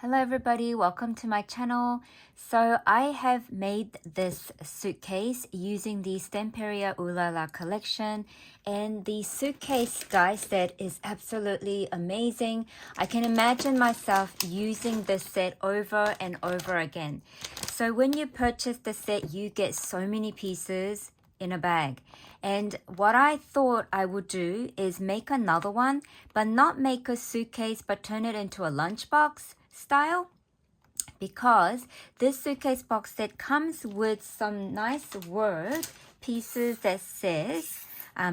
Hello everybody, welcome to my channel. So I have made this suitcase using the Stamperia Ulala collection, and the suitcase die set is absolutely amazing. I can imagine myself using this set over and over again. So when you purchase the set, you get so many pieces in a bag. And what I thought I would do is make another one, but not make a suitcase, but turn it into a lunchbox style, because this suitcase box set comes with some nice word pieces that says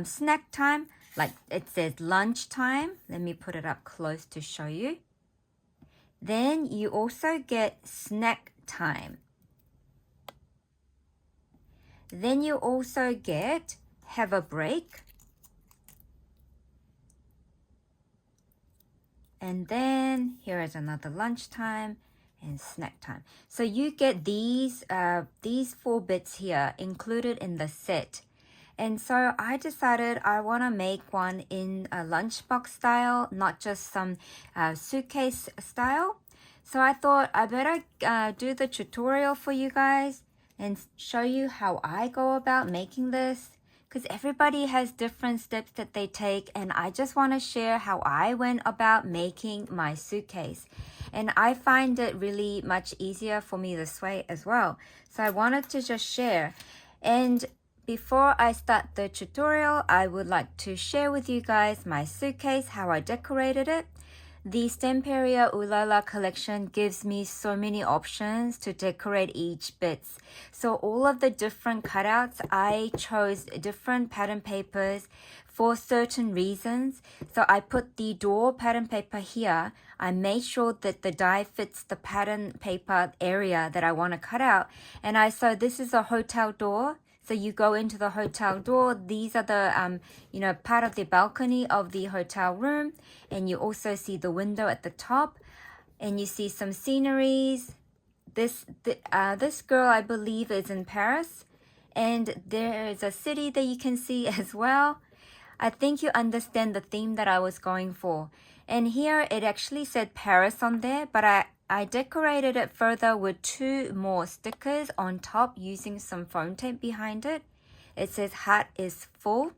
snack time, like it says lunch time. Let me put it up close to show you. Then you also get snack time. Then you also get have a break. And then here is another lunchtime and snack time. So you get these 4 bits here included in the set. And so I decided I want to make one in a lunchbox style, not just some suitcase style. So I thought I better do the tutorial for you guys and show you how I go about making this, because everybody has different steps that they take, and I just want to share how I went about making my suitcase. And I find it really much easier for me this way as well. So I wanted to just share. And before I start the tutorial, I would like to share with you guys my suitcase, how I decorated it. The Stamperia Ulala collection gives me so many options to decorate each bits. So all of the different cutouts, I chose different pattern papers for certain reasons. So I put the door pattern paper here. I made sure that the die fits the pattern paper area that I want to cut out. And so this is a hotel door. So you go into the hotel door. These are the, part of the balcony of the hotel room. And you also see the window at the top. And you see some sceneries. This girl, I believe, is in Paris. And there is a city that you can see as well. I think you understand the theme that I was going for. And here it actually said Paris on there, but I decorated it further with 2 more stickers on top using some foam tape behind it. It says heart is full.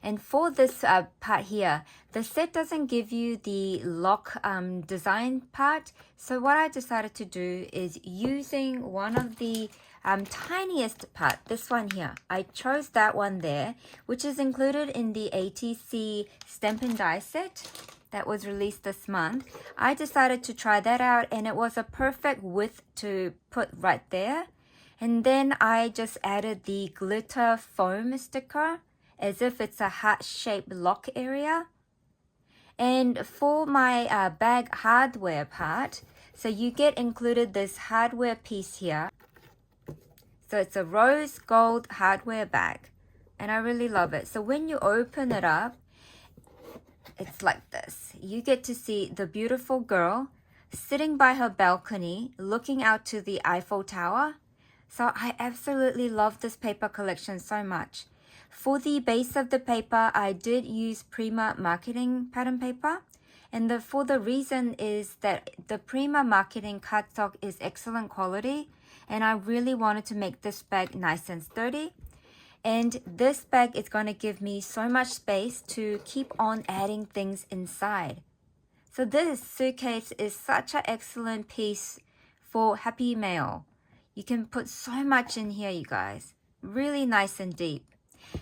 And for this part here, the set doesn't give you the lock design part. So what I decided to do is using one of the tiniest part, this one here. I chose that one there, which is included in the ATC Stamp and Die set that was released this month. I decided to try that out, and it was a perfect width to put right there. And then I just added the glitter foam sticker as if it's a heart-shaped lock area. And for my bag hardware part, so you get included this hardware piece here. So it's a rose gold hardware bag, and I really love it. So when you open it up, it's like this. You get to see the beautiful girl sitting by her balcony looking out to the Eiffel Tower. So I absolutely love this paper collection so much. For the base of the paper, I did use Prima marketing pattern paper. And for the reason is that the Prima marketing cardstock is excellent quality. And I really wanted to make this bag nice and sturdy. And this bag is going to give me so much space to keep on adding things inside. So this suitcase is such an excellent piece for happy mail. You can put so much in here, you guys. Really nice and deep.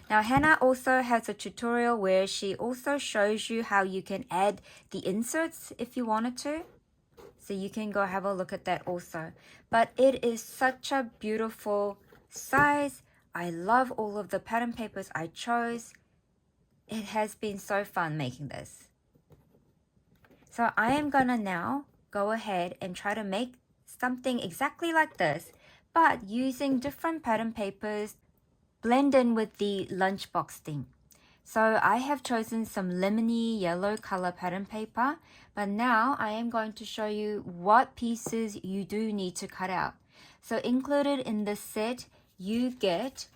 Now Hannah also has a tutorial where she also shows you how you can add the inserts if you wanted to. So you can go have a look at that also. But it is such a beautiful size. I love all of the pattern papers I chose. It has been so fun making this. So I am gonna now go ahead and try to make something exactly like this, but using different pattern papers, blend in with the lunchbox theme. So I have chosen some lemony yellow color pattern paper, but now I am going to show you what pieces you do need to cut out. So included in this set, you get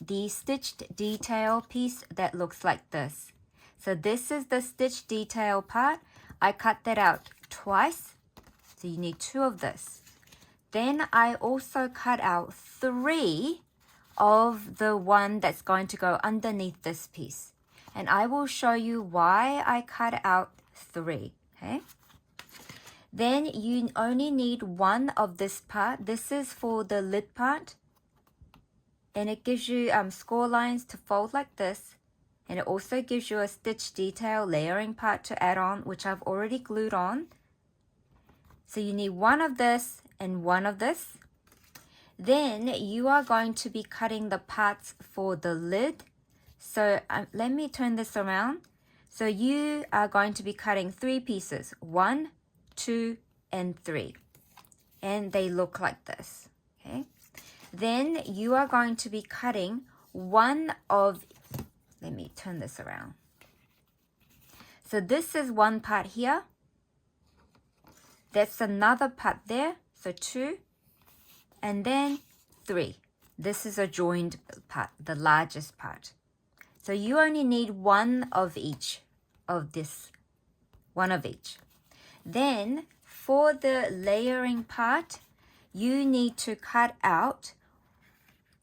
the stitched detail piece that looks like this. So this is the stitched detail part. I cut that out twice. So you need 2 of this. Then I also cut out 3 of the one that's going to go underneath this piece. And I will show you why I cut out 3, okay? Then you only need 1 of this part. This is for the lid part. And it gives you score lines to fold like this. And it also gives you a stitch detail layering part to add on, which I've already glued on. So you need 1 of this and 1 of this. Then you are going to be cutting the parts for the lid. So let me turn this around. So you are going to be cutting 3 pieces, 1, 2, and 3. And they look like this, okay? Then you are going to be cutting 1 of, let me turn this around. So this is 1 part here. That's another part there, so 2. And then 3. This is a joined part, the largest part. So you only need 1 of each of this, 1 of each. Then for the layering part, you need to cut out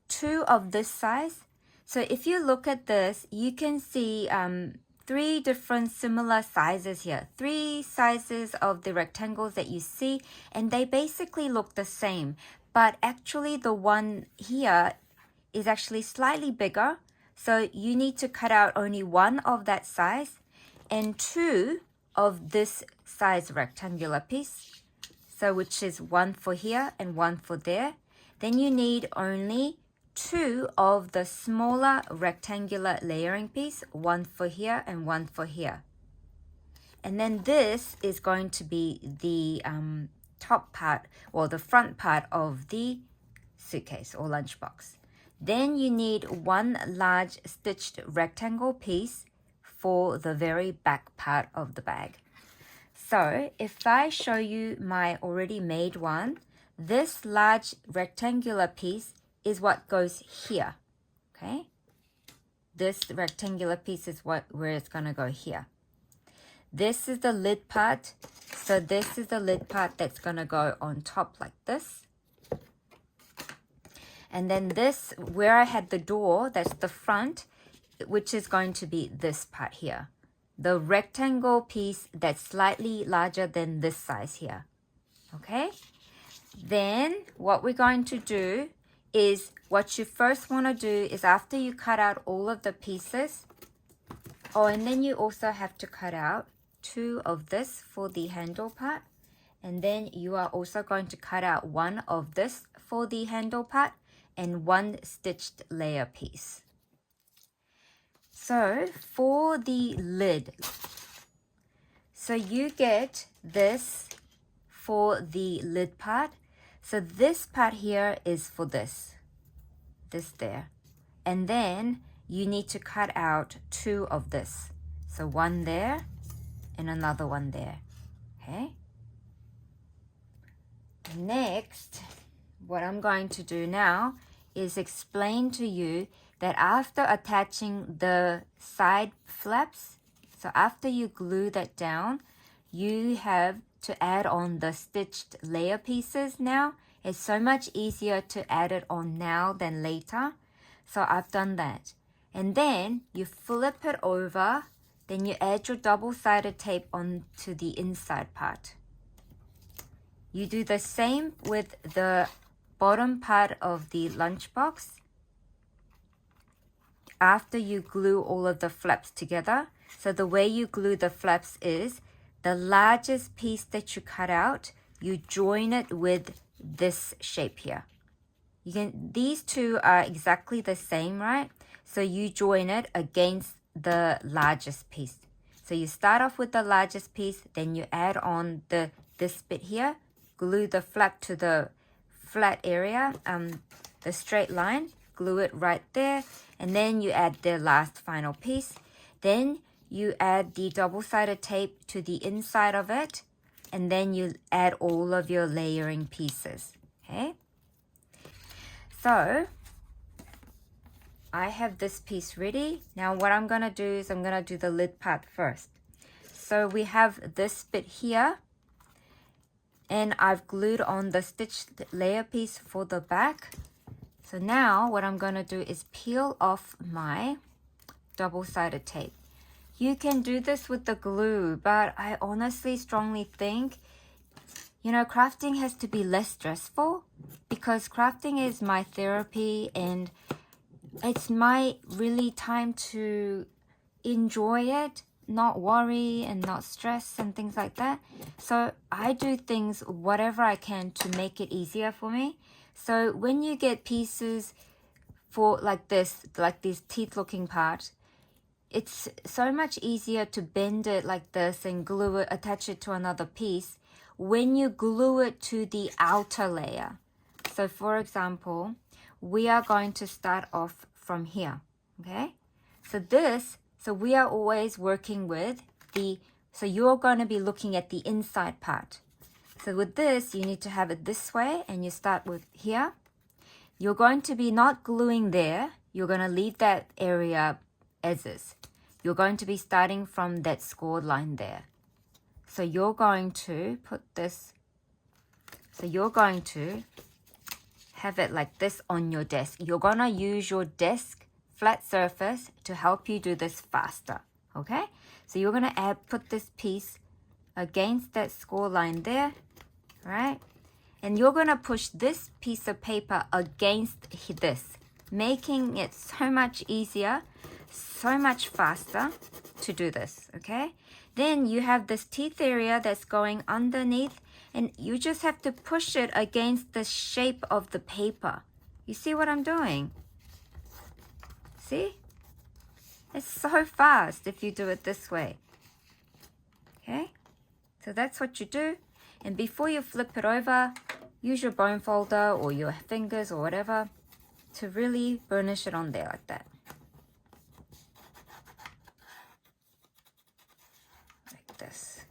2 of this size. So if you look at this, you can see 3 different similar sizes here. 3 sizes of the rectangles that you see, and they basically look the same. But actually the one here is actually slightly bigger. So you need to cut out only 1 of that size and 2 of this size rectangular piece. So which is 1 for here and 1 for there. Then you need only 2 of the smaller rectangular layering piece, 1 for here and 1 for here. And then this is going to be the top part or the front part of the suitcase or lunchbox. Then you need 1 large stitched rectangle piece for the very back part of the bag. So if I show you my already made one, this large rectangular piece is what goes here, okay? This rectangular piece is where it's gonna go here. This is the lid part. So this is the lid part that's gonna go on top like this. And then this, where I had the door, that's the front, which is going to be this part here. The rectangle piece that's slightly larger than this size here, okay? Then what we're going to do is, what you first want to do is after you cut out all of the pieces, and then you also have to cut out 2 of this for the handle part, and then you are also going to cut out 1 of this for the handle part and 1 stitched layer piece. So for the lid, so you get this for the lid part. So this part here is for this there. And then you need to cut out 2 of this. So 1 there and another 1 there, okay? Next, what I'm going to do now is explain to you that after attaching the side flaps, so after you glue that down, you have to add on the stitched layer pieces now. It's so much easier to add it on now than later. So I've done that. And then you flip it over, then you add your double-sided tape onto the inside part. You do the same with the bottom part of the lunchbox. After you glue all of the flaps together, so the way you glue the flaps is the largest piece that you cut out, you join it with this shape here. These two are exactly the same, right? So you join it against the largest piece. So you start off with the largest piece, then you add on this bit here, glue the flap to the flat area, the straight line, glue it right there, and then you add the last final piece. Then you add the double-sided tape to the inside of it, and then you add all of your layering pieces, okay? So I have this piece ready. Now what I'm gonna do is I'm gonna do the lid part first. So we have this bit here. And I've glued on the stitched layer piece for the back. So now what I'm going to do is peel off my double-sided tape. You can do this with the glue, but I honestly strongly think, you know, crafting has to be less stressful, because crafting is my therapy and it's my really time to enjoy it, not worry and not stress and things like that. So I do things whatever I can to make it easier for me. So when you get pieces for like this, like this teeth looking part, it's so much easier to bend it like this and glue it, attach it to another piece when you glue it to the outer layer. So for example, we are going to start off from here, okay? So we are always working with so you're going to be looking at the inside part. So with this, you need to have it this way, and you start with here. You're going to be not gluing there. You're going to leave that area as is. You're going to be starting from that scored line there. So you're going to put this, so you're going to have it like this on your desk. You're going to use your desk flat surface to help you do this faster, okay? So you're going to put this piece against that score line there, right? And you're going to push this piece of paper against this, making it so much easier, so much faster to do this, okay? Then you have this teeth area that's going underneath, and you just have to push it against the shape of the paper. You see what I'm doing? See? It's so fast if you do it this way. Okay? So that's what you do. And before you flip it over, use your bone folder or your fingers or whatever to really burnish it on there like that. Like this.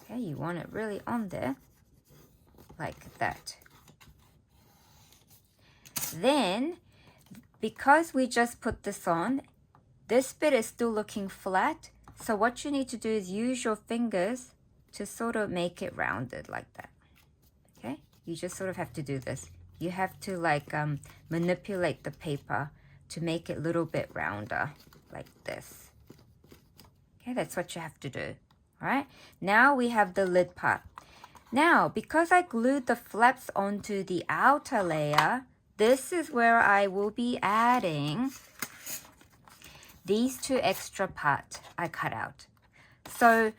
Okay, you want it really on there like that. Then, because we just put this on, this bit is still looking flat. So what you need to do is use your fingers to sort of make it rounded like that. Okay? You just sort of have to do this. You have to like manipulate the paper to make it a little bit rounder like this. Okay, that's what you have to do. All right? Now we have the lid part. Now, because I glued the flaps onto the outer layer, this is where I will be adding these two extra parts I cut out. So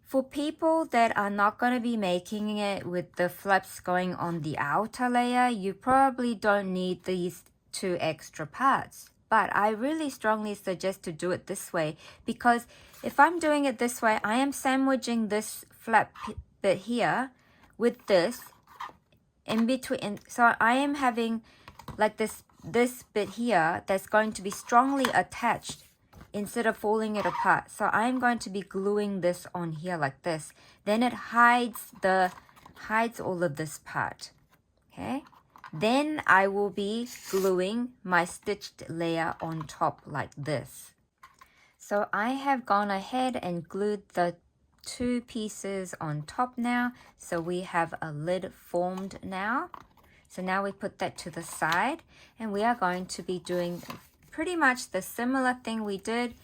for people that are not going to be making it with the flaps going on the outer layer, you probably don't need these two extra parts. But I really strongly suggest to do it this way, because if I'm doing it this way, I am sandwiching this flap bit here with this in between. So I am having like this bit here that's going to be strongly attached instead of falling it apart. So I'm going to be gluing this on here like this. Then it hides all of this part. Okay? Then I will be gluing my stitched layer on top like this. So I have gone ahead and glued the two pieces on top now. So we have a lid formed now. So now we put that to the side, and we are going to be doing pretty much the similar thing we did.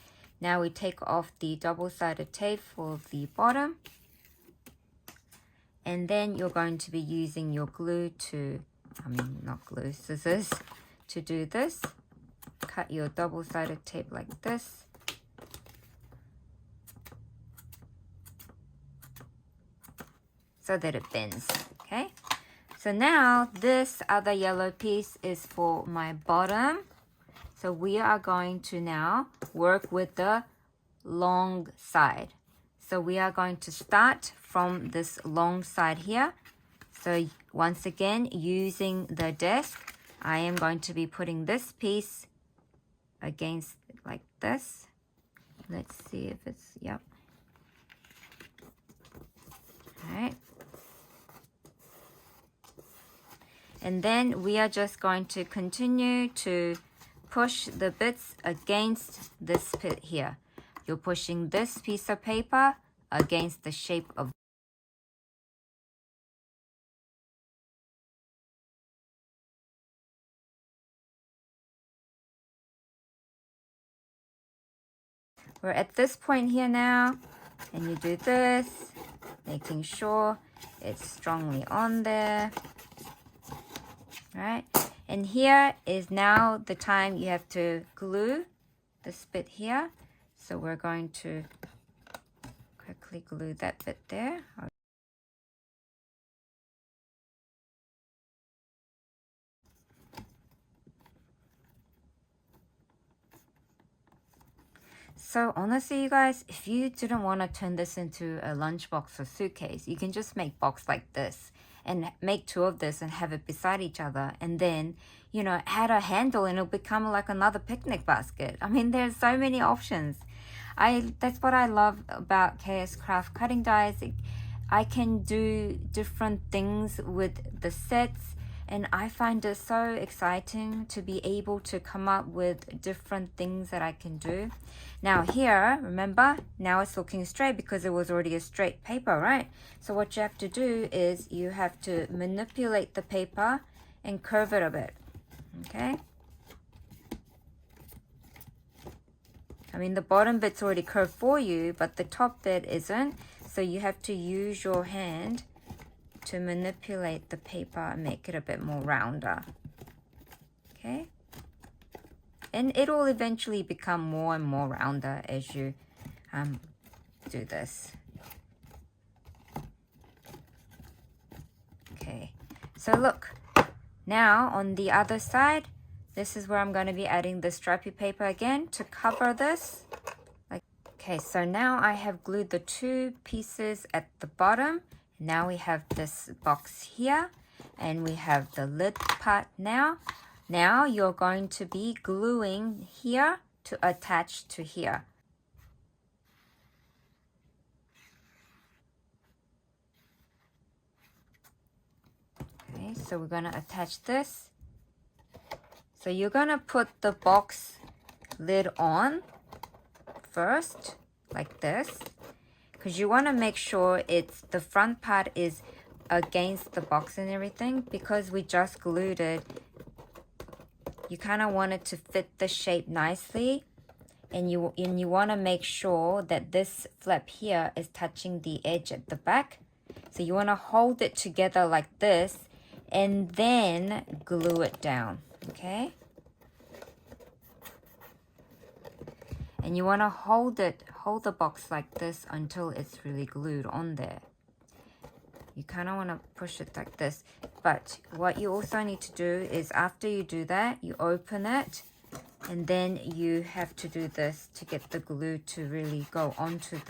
Now we take off the double-sided tape for the bottom, and then you're going to be using your scissors to do this. Cut your double-sided tape like this. So that it bends, okay? So now this other yellow piece is for my bottom. So we are going to now work with the long side. So we are going to start from this long side here. So once again, using the desk, I am going to be putting this piece against it like this. Let's see if it's, yep. All right. And then we are just going to continue to push the bits against this bit here. You're pushing this piece of paper against the shape of we're at this point here now, and you do this, making sure it's strongly on there, right? And here is now the time you have to glue this bit here. So we're going to quickly glue that bit there. So honestly, you guys, if you didn't want to turn this into a lunchbox or suitcase, you can just make box like this and make two of this and have it beside each other, and then, you know, add a handle and it'll become like another picnic basket. I mean, there's so many options. That's what I love about Kscraft cutting dies. I can do different things with the sets, and I find it so exciting to be able to come up with different things that I can do. Now here, remember, now it's looking straight because it was already a straight paper, right? So what you have to do is you have to manipulate the paper and curve it a bit, okay? I mean, the bottom bit's already curved for you, but the top bit isn't. So you have to use your hand to manipulate the paper and make it a bit more rounder. Okay? And it will eventually become more and more rounder as you do this. Okay, so look, now on the other side, this is where I'm going to be adding the stripy paper again to cover this. Okay, so now I have glued the two pieces at the bottom. Now we have this box here, and we have the lid part now. Now you're going to be gluing here to attach to here. Okay, so we're going to attach this. So you're going to put the box lid on first, like this, because you want to make sure the front part is against the box and everything, because we just glued it. You kind of want it to fit the shape nicely, and you want to make sure that this flap here is touching the edge at the back. So you want to hold it together like this and then glue it down, okay? And you want to hold the box like this until it's really glued on there. You kind of want to push it like this. But what you also need to do is, after you do that, you open it, and then you have to do this to get the glue to really go onto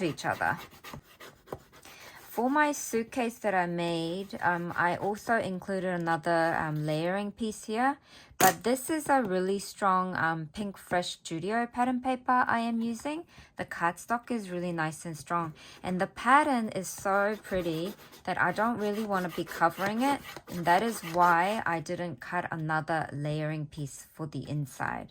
each other. For my suitcase that I made, I also included another layering piece here. But this is a really strong Pink Fresh Studio pattern paper I am using. The cardstock is really nice and strong. And the pattern is so pretty that I don't really want to be covering it. And that is why I didn't cut another layering piece for the inside.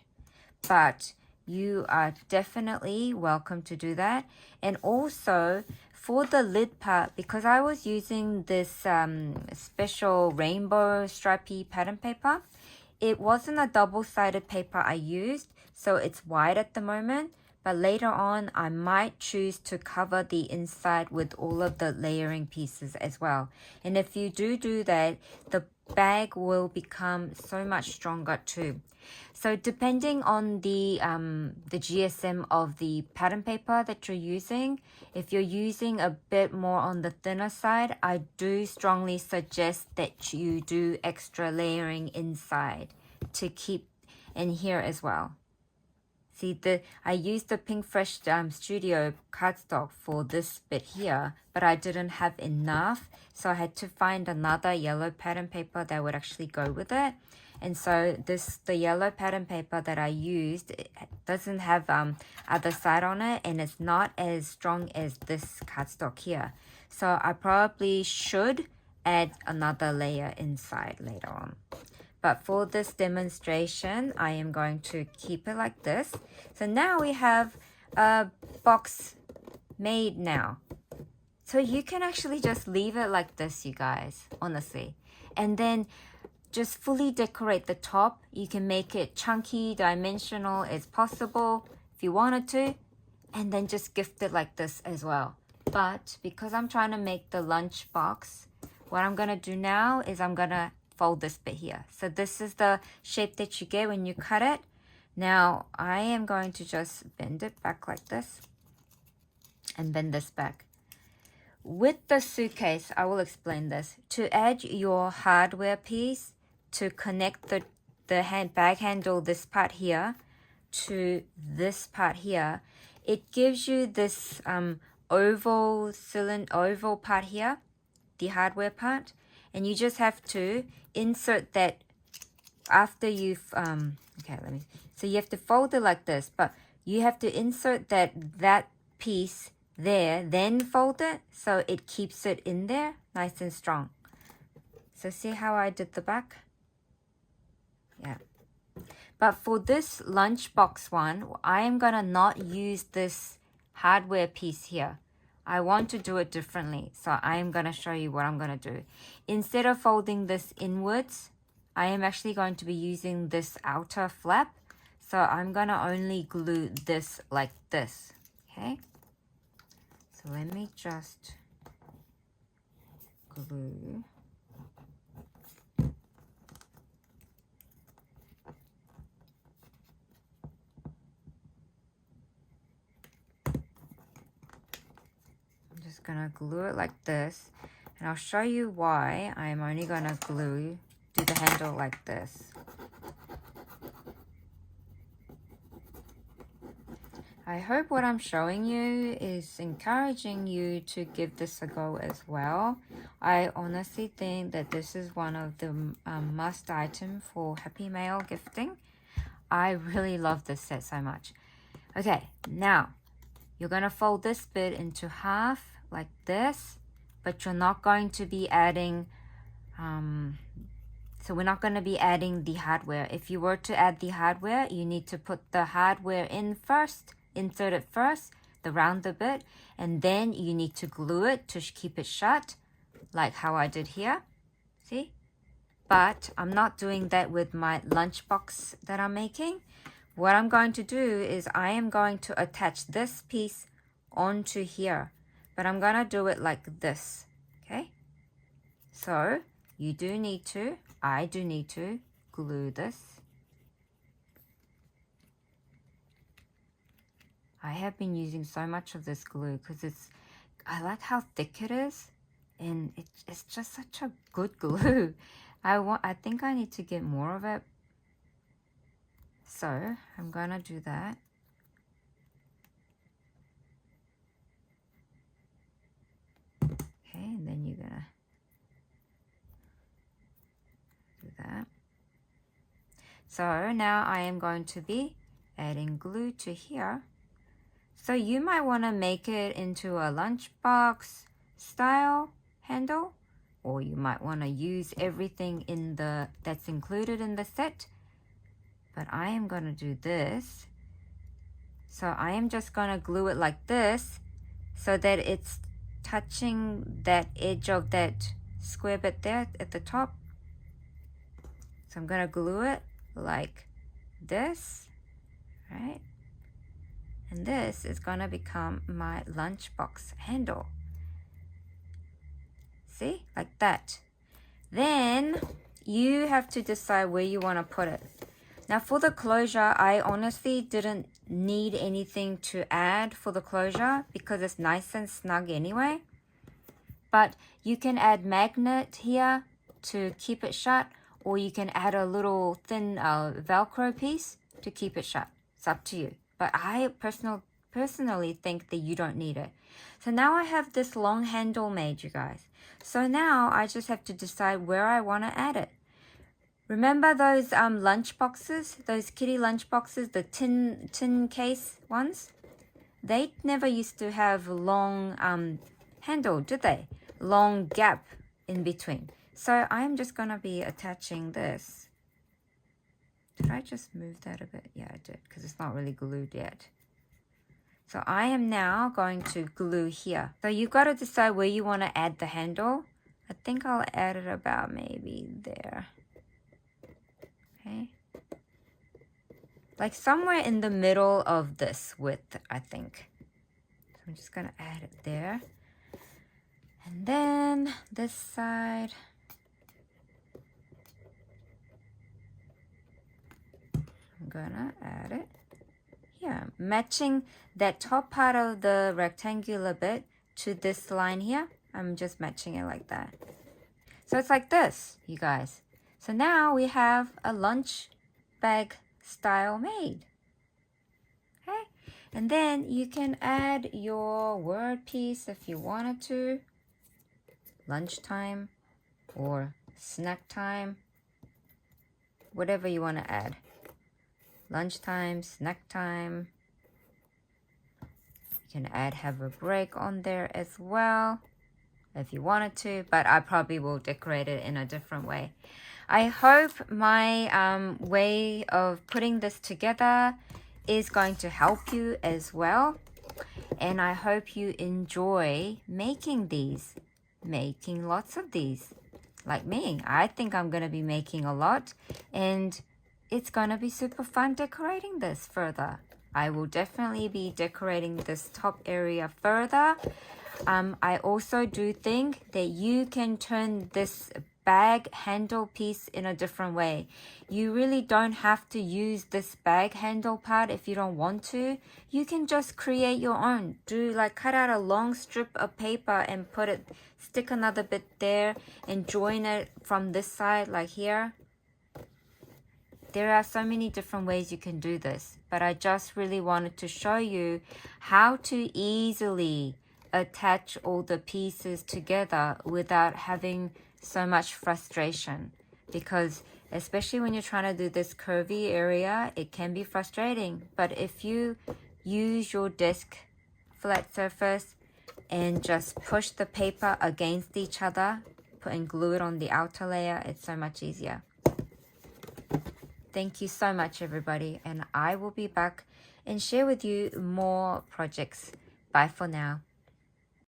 But you are definitely welcome to do that. And also, for the lid part, because I was using this special rainbow stripy pattern paper, it wasn't a double-sided paper I used, so it's white at the moment. But later on, I might choose to cover the inside with all of the layering pieces as well. And if you do that, the bag will become so much stronger too. So depending on the GSM of the pattern paper that you're using, if you're using a bit more on the thinner side, I do strongly suggest that you do extra layering inside to keep in here as well. See, I used the Pink Fresh Studio cardstock for this bit here, but I didn't have enough, so I had to find another yellow pattern paper that would actually go with it. And so the yellow pattern paper that I used, it doesn't have other side on it, and it's not as strong as this cardstock here. So I probably should add another layer inside later on. But for this demonstration, I am going to keep it like this. So now we have a box made now. So you can actually just leave it like this, you guys, honestly. And then just fully decorate the top. You can make it chunky, dimensional as possible. if you wanted to, and then just gift it like this as well. But because I'm trying to make the lunchbox, what I'm going to do now is I'm going to fold this bit here. So this is the shape that you get when you cut it. Now I am going to just bend it back like this and bend this back. With the suitcase, I will explain this. To add your hardware piece to connect the bag handle, this part here, to this part here, it gives you this oval part here, the hardware part, and you just have to insert that after you've so you have to fold it like this, but you have to insert that piece there, then fold it so it keeps it in there nice and strong. So see how I did the back? Yeah. But for this lunchbox one, I am gonna not use this hardware piece here. I want to do it differently, so I am gonna show you what I'm gonna do. Instead of folding this inwards, I am actually going to be using this outer flap. So I'm gonna only glue this like this, okay? So let me just glue. I'm just gonna glue it like this, and I'll show you why I'm only gonna do the handle like this. I hope what I'm showing you is encouraging you to give this a go as well. I honestly think that this is one of the must item for Happy Mail gifting. I really love this set so much. Okay, now you're going to fold this bit into half like this, but you're not going to be adding, so we're not going to be adding the hardware. If you were to add the hardware, you need to put the hardware in first, insert it first, the rounder bit, and then you need to glue it to keep it shut, like how I did here. See? But I'm not doing that with my lunchbox that I'm making. What I'm going to do is I am going to attach this piece onto here, but I'm going to do it like this, okay? So you do need to, I do need to glue this. I have been using so much of this glue because I like how thick it is, and it's just such a good glue. I think I need to get more of it. So I'm gonna do that. Okay, and then you're gonna do that. So now I am going to be adding glue to here. So you might want to make it into a lunchbox style handle, or you might want to use everything that's included in the set. But I am going to do this. So I am just going to glue it like this so that it's touching that edge of that square bit there at the top. So I'm going to glue it like this, right? And this is going to become my lunchbox handle. See? Like that. Then you have to decide where you want to put it. Now for the closure, I honestly didn't need anything to add for the closure because it's nice and snug anyway. But you can add magnet here to keep it shut, or you can add a little thin Velcro piece to keep it shut. It's up to you. But I personally think that you don't need it. So now I have this long handle made, you guys. So now I just have to decide where I want to add it. Remember those lunch boxes, those kitty lunch boxes, the tin case ones? They never used to have long handle, did they? Long gap in between. So I'm just going to be attaching this. Did I just move that a bit? Yeah, I did, because it's not really glued yet. So I am now going to glue here. So you've got to decide where you want to add the handle. I think I'll add it about maybe there. Okay. like somewhere in the middle of this width, I think. So I'm just gonna add it there. And then this side, I'm gonna add it here, matching that top part of the rectangular bit to this line here. I'm just matching it like that. So it's like this, you guys. So now we have a lunch bag style made. Okay, and then you can add your word piece if you wanted to. Lunchtime or snack time, whatever you want to add. Lunchtime, snack time. You can have a break on there as well if you wanted to, but I probably will decorate it in a different way. I hope my way of putting this together is going to help you as well. And I hope you enjoy making these, making lots of these. Like me, I think I'm going to be making a lot, and it's going to be super fun decorating this further. I will definitely be decorating this top area further. I also do think that you can turn this bag handle piece in a different way. You really don't have to use this bag handle part if you don't want to. You can just create your own. Do like cut out a long strip of paper and put it, stick another bit there and join it from this side like here. There are so many different ways you can do this, but I just really wanted to show you how to easily attach all the pieces together without having so much frustration, because especially when you're trying to do this curvy area, it can be frustrating. But if you use your desk flat surface and just push the paper against each other and glue it on the outer layer, it's so much easier. Thank you so much, everybody, and I will be back and share with you more projects. Bye for now.